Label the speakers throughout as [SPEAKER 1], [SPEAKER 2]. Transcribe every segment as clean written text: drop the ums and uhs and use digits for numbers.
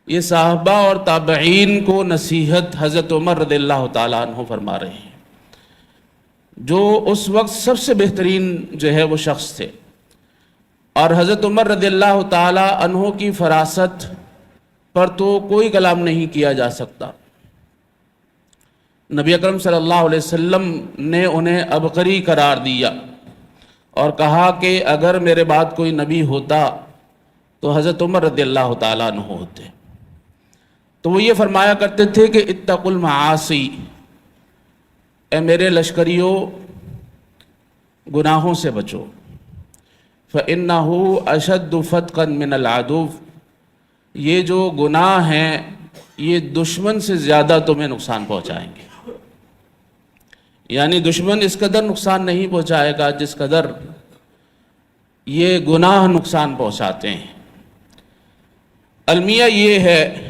[SPEAKER 1] یہ صحابہ اور تابعین کو نصیحت حضرت عمر رضی اللہ تعالیٰ عنہ فرما رہے ہیں، جو اس وقت سب سے بہترین جو ہے وہ شخص تھے، اور حضرت عمر رضی اللہ تعالیٰ عنہ کی فراست پر تو کوئی کلام نہیں کیا جا سکتا۔ نبی اکرم صلی اللہ علیہ وسلم نے انہیں عبقری قرار دیا اور کہا کہ اگر میرے بعد کوئی نبی ہوتا تو حضرت عمر رضی اللہ تعالیٰ عنہ ہوتے۔ تو وہ یہ فرمایا کرتے تھے کہ اتقوا المعاصی، اے میرے لشکریوں گناہوں سے بچو، فَإِنَّهُ أَشَدُّ فَتْقًا مِنَ الْعَدُوِّ، یہ جو گناہ ہیں یہ دشمن سے زیادہ تمہیں نقصان پہنچائیں گے۔ یعنی دشمن اس قدر نقصان نہیں پہنچائے گا جس قدر یہ گناہ نقصان پہنچاتے ہیں۔ المیہ یہ ہے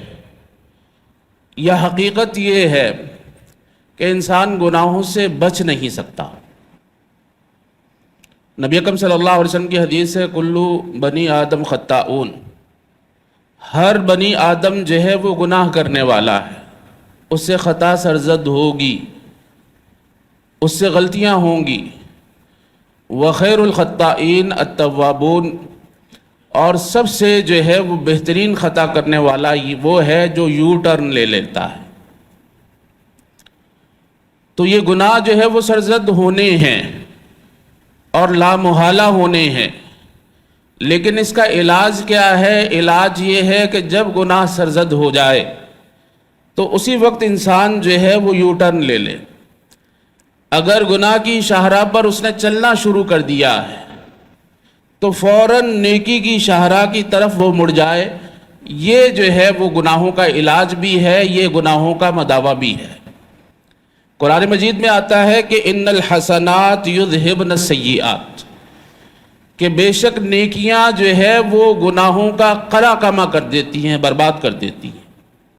[SPEAKER 1] یا حقیقت یہ ہے کہ انسان گناہوں سے بچ نہیں سکتا۔ نبی اکرم صلی اللہ علیہ وسلم کی حدیث ہے کلو بنی آدم خطاؤن، ہر بنی آدم جو ہے وہ گناہ کرنے والا ہے، اس سے خطا سرزد ہوگی، اس سے غلطیاں ہوں گی۔ وخیر الخطائین التوابون، اور سب سے جو ہے وہ بہترین خطا کرنے والا وہ ہے جو یو ٹرن لے لیتا ہے۔ تو یہ گناہ جو ہے وہ سرزد ہونے ہیں اور لامحالہ ہونے ہیں، لیکن اس کا علاج کیا ہے؟ علاج یہ ہے کہ جب گناہ سرزد ہو جائے تو اسی وقت انسان جو ہے وہ یو ٹرن لے لے۔ اگر گناہ کی شاہراہ پر اس نے چلنا شروع کر دیا ہے تو فوراً نیکی کی شاہراہ کی طرف وہ مڑ جائے۔ یہ جو ہے وہ گناہوں کا علاج بھی ہے، یہ گناہوں کا مداوع بھی ہے۔ قرآن مجید میں آتا ہے کہ ان الحسنات یذہبن السیئات، کہ بے شک نیکیاں جو ہے وہ گناہوں کا قلع کما کر دیتی ہیں، برباد کر دیتی ہیں۔